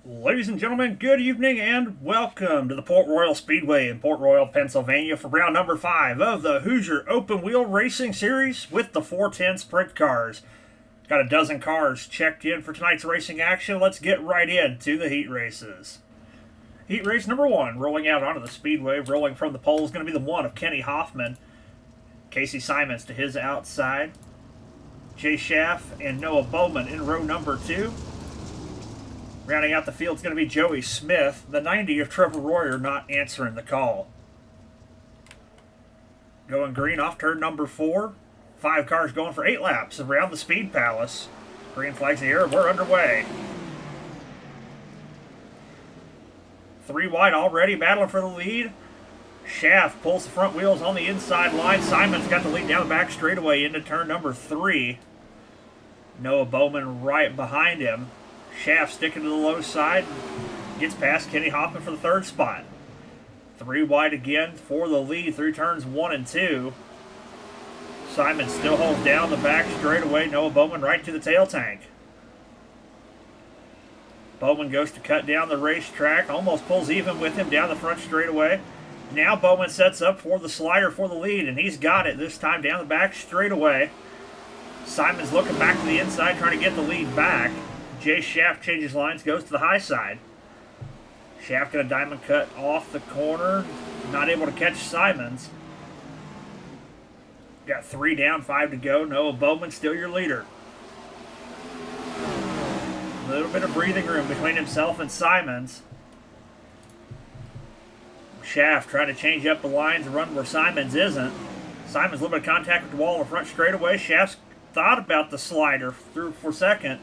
Ladies and gentlemen, good evening and welcome to the Port Royal Speedway in Port Royal, Pennsylvania for round number 5 of the Hoosier Open Wheel Racing Series with the 410 Sprint cars. Got a dozen cars checked in for tonight's racing action. Let's get right into the heat races. Heat race number 1, rolling out onto the speedway, rolling from the pole is going to be the one of Kenny Hoffman. Casey Simons to his outside. Jay Schaff and Noah Bowman in row number 2. Rounding out the field is going to be Joey Smith, the 90 of Trevor Royer not answering the call. Going green off turn number 4. 5 cars going for 8 laps around the Speed Palace. Green flags in the air, we're underway. 3 wide already, battling for the lead. Schaff pulls the front wheels on the inside line. Simon's got the lead down the back straightaway into turn number 3. Noah Bowman right behind him. Schaff sticking to the low side, gets past Kenny Hoffman for the 3rd spot. 3 wide again for the lead through turns 1 and 2. Simon still holds down the back straightaway. Noah Bowman right to the tail tank. Bowman goes to cut down the racetrack, almost pulls even with him down the front straightaway. Now Bowman sets up for the slider for the lead, and he's got it this time down the back straightaway. Simon's looking back to the inside, trying to get the lead back. Jay Schaff changes lines, goes to the high side. Schaff got a diamond cut off the corner, not able to catch Simons. Got 3 down, 5 to go. Noah Bowman still your leader. A little bit of breathing room between himself and Simons. Schaff trying to change up the lines and run where Simons isn't. Simons a little bit of contact with the wall in the front straightaway. Schaff's thought about the slider through for second.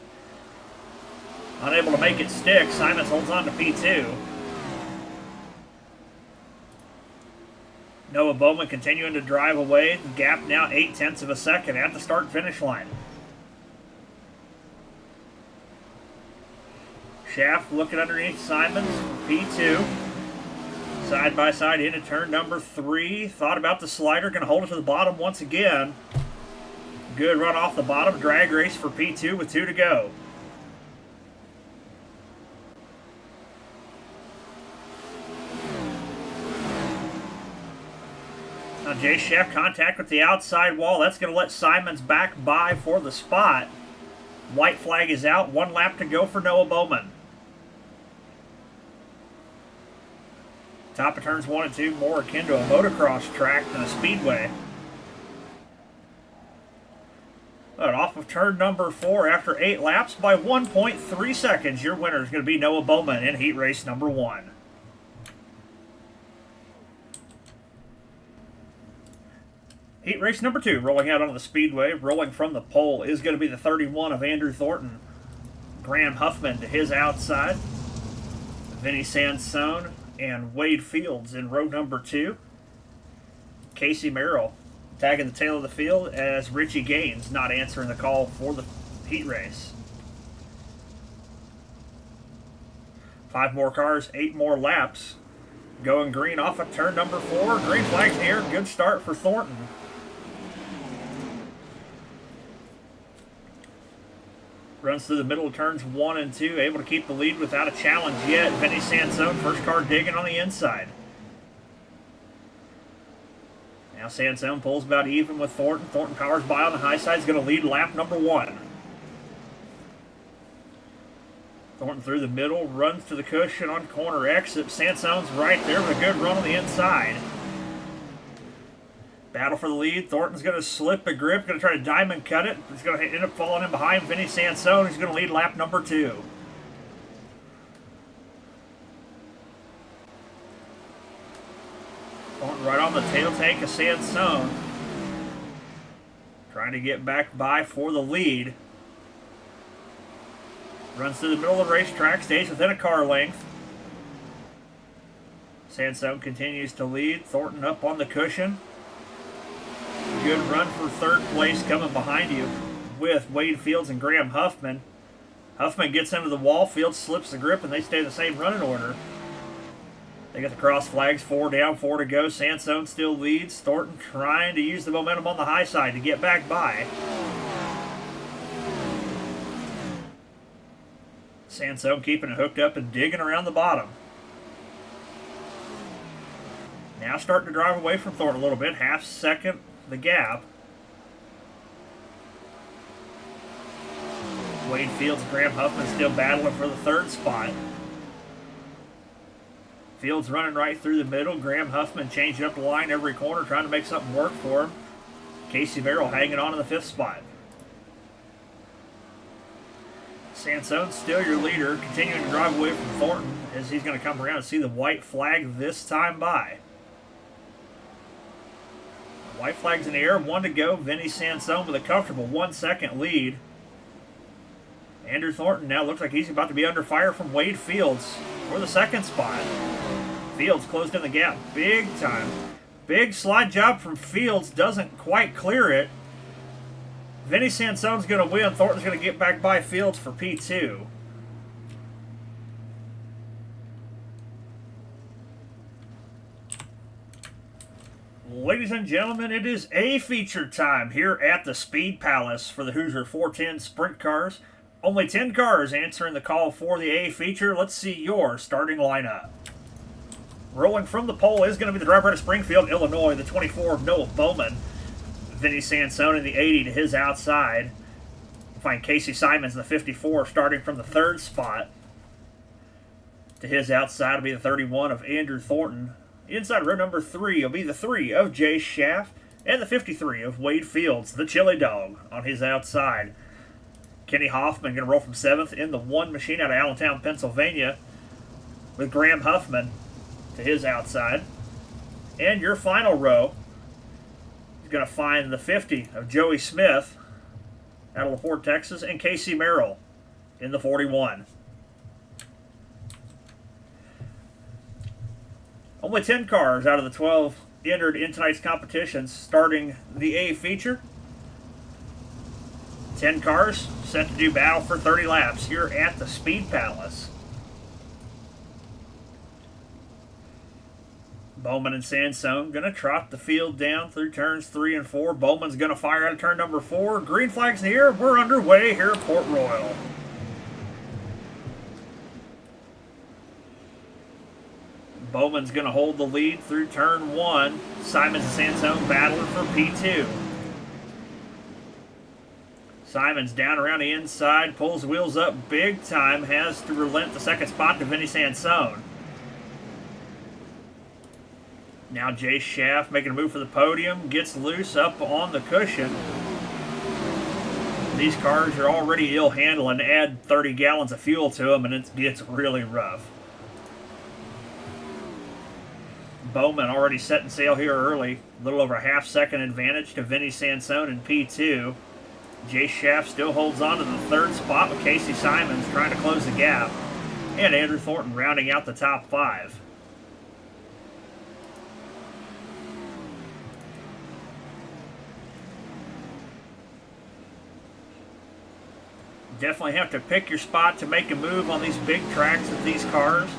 Unable to make it stick. Simons holds on to P2. Noah Bowman continuing to drive away. Gap now 0.8 of a second at the start-finish line. Schaff looking underneath Simons. P2. Side by side into turn number 3. Thought about the slider. Going to hold it to the bottom once again. Good run off the bottom. Drag race for P2 with 2 to go. Now Jay Schaff contact with the outside wall. That's going to let Simons back by for the spot. White flag is out. 1 lap to go for Noah Bowman. Top of turns 1 and 2, more akin to a motocross track than a speedway. But off of turn number 4 after 8 laps by 1.3 seconds, your winner is going to be Noah Bowman in heat race number 1. Heat race number 2, rolling out onto the speedway, rolling from the pole, is going to be the 31 of Andrew Thornton. Graham Huffman to his outside. Vinny Sansone and Wade Fields in row number 2. Casey Merrill tagging the tail of the field as Richie Gaines not answering the call for the heat race. 5 more cars, 8 more laps. Going green off of turn number 4. Green flags in the air. Good start for Thornton. Runs through the middle of turns 1 and 2, able to keep the lead without a challenge yet. Vinny Sansone, first car digging on the inside. Now Sansone pulls about even with Thornton. Thornton powers by on the high side, is going to lead lap number 1. Thornton through the middle, runs to the cushion on corner exit. Sansone's right there with a good run on the inside. Battle for the lead. Thornton's going to slip a grip, going to try to diamond cut it. He's going to end up falling in behind Vinny Sansone. He's going to lead lap number 2. Thornton right on the tail tank of Sansone. Trying to get back by for the lead. Runs through the middle of the racetrack, stays within a car length. Sansone continues to lead. Thornton up on the cushion. Good run for 3rd place coming behind you with Wade Fields and Graham Huffman. Huffman gets into the wall, Fields slips the grip, and they stay in the same running order. They got the cross flags, 4 down, 4 to go. Sansone still leads. Thornton trying to use the momentum on the high side to get back by. Sansone keeping it hooked up and digging around the bottom. Now starting to drive away from Thornton a little bit. Half second the gap. Wade Fields, Graham Huffman still battling for the third spot. Fields running right through the middle. Graham Huffman changing up the line every corner, trying to make something work for him. Casey Merrill hanging on in the fifth spot. Sansone still your leader, continuing to drive away from Thornton as he's going to come around and see the white flag this time by. White flag's in the air, 1 to go. Vinny Sansone with a comfortable 1 second lead. Andrew Thornton now looks like he's about to be under fire from Wade Fields for the second spot. Fields closed in the gap big time. Big slide job from Fields, doesn't quite clear it. Vinny Sansone's going to win. Thornton's going to get back by Fields for P2. Ladies and gentlemen, it is A feature time here at the Speed Palace for the Hoosier 410 Sprint Cars. Only 10 cars answering the call for the A feature. Let's see your starting lineup. Rolling from the pole is going to be the driver out of Springfield, Illinois, the 24 of Noah Bowman. Vinny Sansone in the 80 to his outside. We'll find Casey Simons in the 54 starting from the third spot. To his outside will be the 31 of Andrew Thornton. Inside row number 3 will be the 3 of Jay Schaff. And the 53 of Wade Fields, the Chili Dog, on his outside. Kenny Hoffman going to roll from 7th in the 1 machine out of Allentown, Pennsylvania, with Graham Huffman to his outside. And your final row is going to find the 50 of Joey Smith out of LaPorte, Texas, and Casey Merrill in the 41. Only 10 cars out of the 12 entered in tonight's competition starting the A feature. 10 cars set to do battle for 30 laps here at the Speed Palace. Bowman and Sansone going to trot the field down through turns 3 and 4. Bowman's going to fire out of turn number 4. Green flag's in the air. We're underway here at Port Royal. Bowman's going to hold the lead through turn 1. Simons and Sansone battling for P2. Simons down around the inside, pulls the wheels up big time, has to relent the second spot to Vinny Sansone. Now Jay Schaff making a move for the podium, gets loose up on the cushion. These cars are already ill-handling. Add 30 gallons of fuel to them and it gets really rough. Bowman already setting sail here early. A little over a half-second advantage to Vinny Sansone in P2. Jay Schaff still holds on to the third spot with Casey Simons trying to close the gap. And Andrew Thornton rounding out the top 5. Definitely have to pick your spot to make a move on these big tracks with these cars.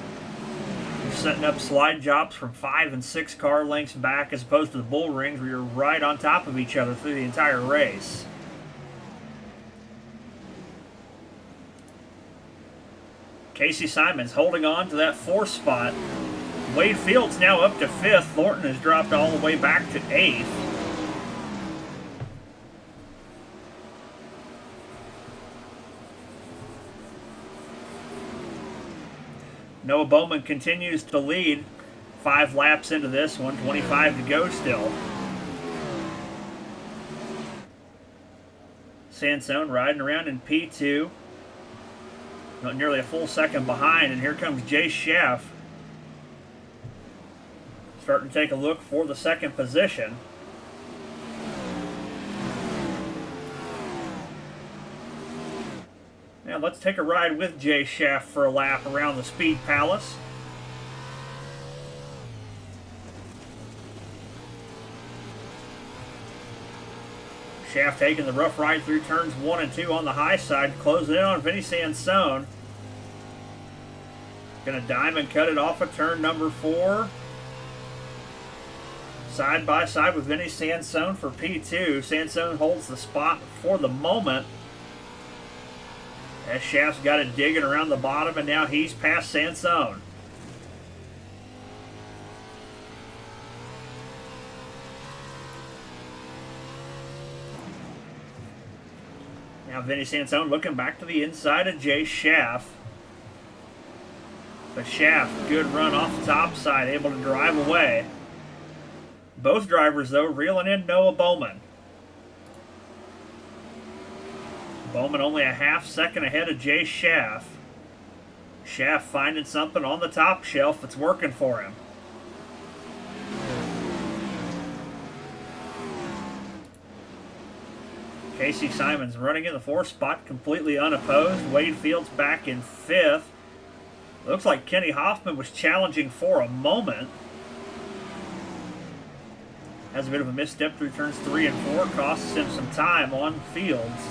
You're setting up slide jobs from 5 and 6 car lengths back as opposed to the bull rings where you're right on top of each other through the entire race. Casey Simons holding on to that 4th spot. Wade Fields now up to 5th. Thornton has dropped all the way back to 8th. Noah Bowman continues to lead. 5 laps into this one, 25 to go still. Sansone riding around in P2. Nearly a full second behind, and here comes Jay Schaff. Starting to take a look for the second position. Now let's take a ride with Jay Schaff for a lap around the Speed Palace. Schaff taking the rough ride through turns 1 and 2 on the high side, closing in on Vinny Sansone. Going to diamond cut it off of turn number 4. Side by side with Vinny Sansone for P2. Sansone holds the spot for the moment. That Shaft's got it digging around the bottom, and now he's past Sansone. Now Vinny Sansone looking back to the inside of Jay Shaft. But Shaft, good run off the top side, able to drive away. Both drivers, though, reeling in Noah Bowman. Bowman only a half second ahead of Jay Shaft. Shaft finding something on the top shelf that's working for him. Casey Simons running in the fourth spot, completely unopposed. Wade Fields back in fifth. Looks like Kenny Hoffman was challenging for a moment. Has a bit of a misstep through turns 3 and 4. Costs him some time on Fields.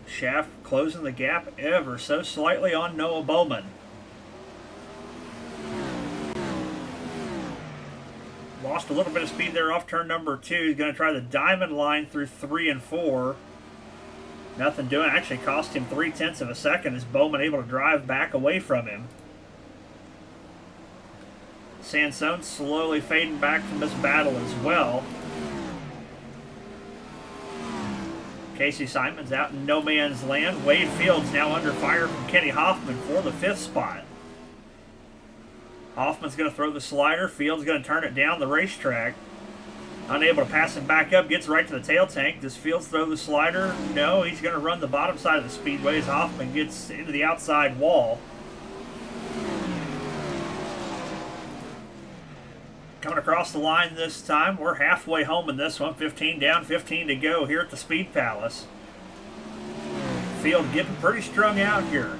Shaft closing the gap ever so slightly on Noah Bowman. Lost a little bit of speed there off turn number 2. He's going to try the diamond line through 3 and 4. Nothing doing. Actually cost him 0.3 of a second as Bowman able to drive back away from him. Sansone slowly fading back from this battle as well. Casey Simons out in no man's land. Wade Fields now under fire from Kenny Hoffman for the 5th spot. Hoffman's going to throw the slider. Fields going to turn it down the racetrack. Unable to pass him back up. Gets right to the tail tank. Does Fields throw the slider? No, he's going to run the bottom side of the speedway as Hoffman gets into the outside wall. Coming across the line this time. We're halfway home in this one. 15 down, 15 to go here at the Speed Palace. Field getting pretty strung out here.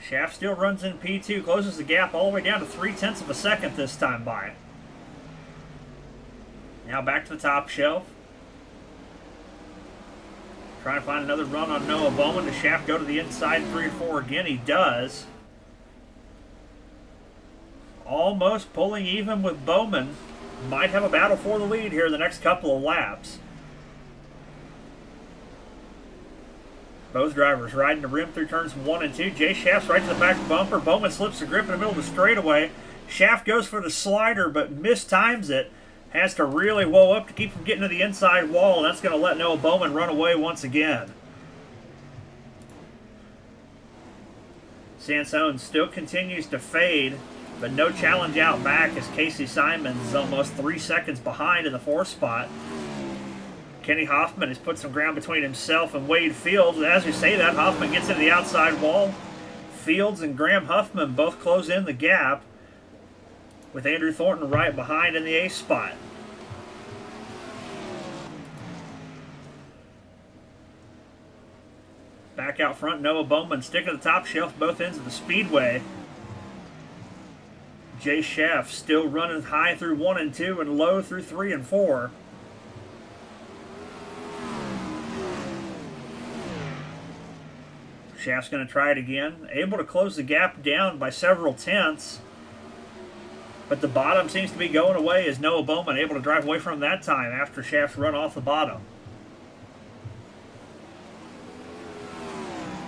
Shaft still runs in P2, closes the gap all the way down to 0.3 of a second this time by. Now back to the top shelf. Trying to find another run on Noah Bowman. Does Shaft go to the inside 3 and 4 again? He does. Almost pulling even with Bowman. Might have a battle for the lead here in the next couple of laps. Both drivers riding the rim through turns 1 and 2. Jay Shaft's right to the back bumper. Bowman slips the grip in the middle of the straightaway. Shaft goes for the slider, but mistimes it. Has to really woe up to keep from getting to the inside wall, and that's going to let Noah Bowman run away once again. Sansone still continues to fade, but no challenge out back as Casey Simons is almost 3 seconds behind in the 4th spot. Kenny Hoffman has put some ground between himself and Wade Fields. And as we say that, Hoffman gets into the outside wall. Fields and Graham Huffman both close in the gap, with Andrew Thornton right behind in the 8th spot. Back out front, Noah Bowman sticking to the top shelf, both ends of the speedway. Jay Shaft still running high through 1 and 2 and low through 3 and 4. Shaft's going to try it again. Able to close the gap down by several tenths. But the bottom seems to be going away as Noah Bowman able to drive away from him that time after Shaft's run off the bottom.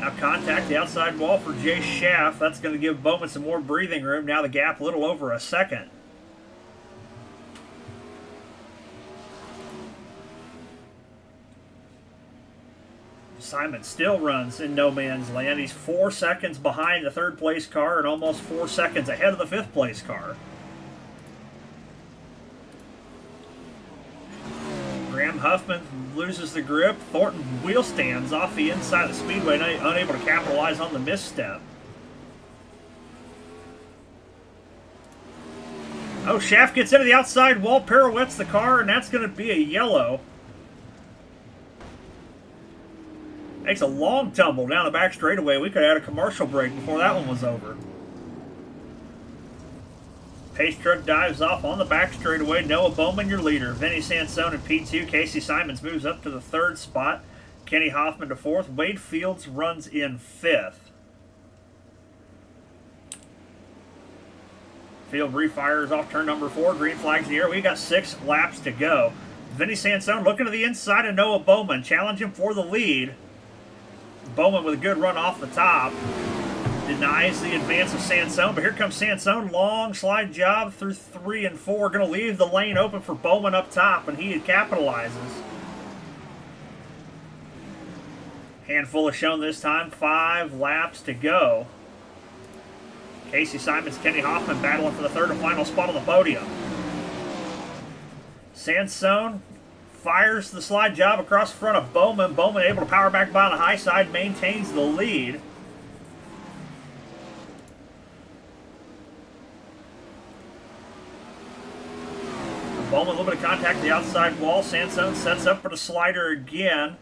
Now contact the outside wall for Jay Shaft. That's going to give Bowman some more breathing room. Now the gap a little over a second. Simon still runs in no man's land. He's 4 seconds behind the 3rd place car and almost 4 seconds ahead of the 5th place car. Graham Huffman loses the grip. Thornton wheel stands off the inside of the speedway, unable to capitalize on the misstep. Oh, Shaft gets into the outside wall, pirouettes the car, and that's going to be a yellow. Makes a long tumble down the back straightaway. We could have had a commercial break before that one was over. Pace truck dives off on the back straightaway. Noah Bowman, your leader. Vinny Sansone in P2. Casey Simons moves up to the 3rd spot. Kenny Hoffman to 4th. Wade Fields runs in 5th. Field refires off turn number 4. Green flags in the air. We got 6 laps to go. Vinny Sansone looking to the inside of Noah Bowman. Challenge him for the lead. Bowman with a good run off the top. Denies the advance of Sansone, but here comes Sansone. Long slide job through 3 and 4. Going to leave the lane open for Bowman up top, and he capitalizes. Handful is shown this time. 5 laps to go. Casey Simons, Kenny Hoffman battling for the third and final spot on the podium. Sansone fires the slide job across the front of Bowman. Bowman able to power back by on the high side, maintains the lead. Bowman, a little bit of contact to the outside wall. Sansone sets up for the slider again.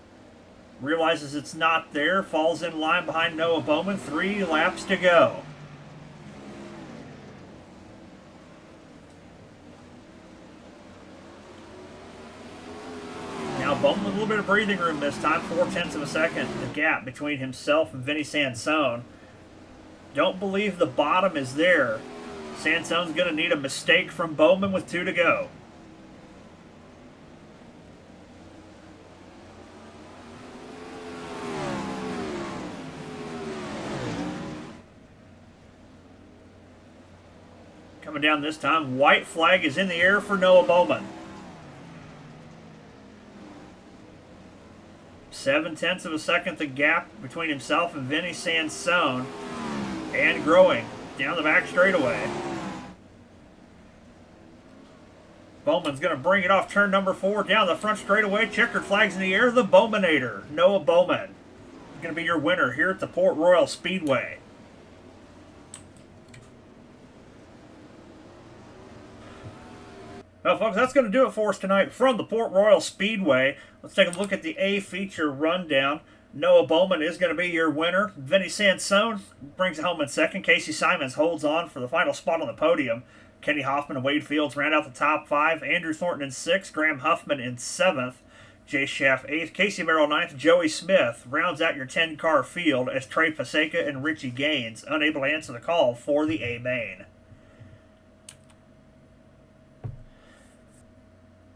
Realizes it's not there. Falls in line behind Noah Bowman. 3 laps to go. Now Bowman with a little bit of breathing room this time. 0.4 of a second. The gap between himself and Vinny Sansone. Don't believe the bottom is there. Sansone's going to need a mistake from Bowman with 2 to go. Coming down this time, white flag is in the air for Noah Bowman. 0.7 of a second the gap between himself and Vinny Sansone. And growing down the back straightaway. Bowman's going to bring it off turn number 4 down the front straightaway. Checkered flags in the air. The Bowmanator, Noah Bowman, going to be your winner here at the Port Royal Speedway. Well, folks, that's going to do it for us tonight from the Port Royal Speedway. Let's take a look at the A feature rundown. Noah Bowman is going to be your winner. Vinny Sansone brings it home in second. Casey Simons holds on for the final spot on the podium. Kenny Hoffman and Wade Fields round out the top 5. Andrew Thornton in 6th. Graham Huffman in 7th. Jay Schaff 8th. Casey Merrill 9th. Joey Smith rounds out your 10-car field as Trey Paseka and Richie Gaines unable to answer the call for the A main.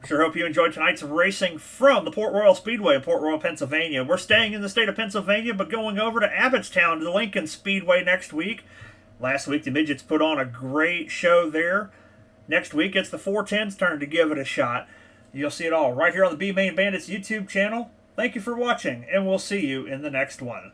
Sure hope you enjoyed tonight's racing from the Port Royal Speedway in Port Royal, Pennsylvania. We're staying in the state of Pennsylvania, but going over to Abbottstown to the Lincoln Speedway next week. Last week, the Midgets put on a great show there. Next week, it's the 410's turn to give it a shot. You'll see it all right here on the B Main Bandits YouTube channel. Thank you for watching, and we'll see you in the next one.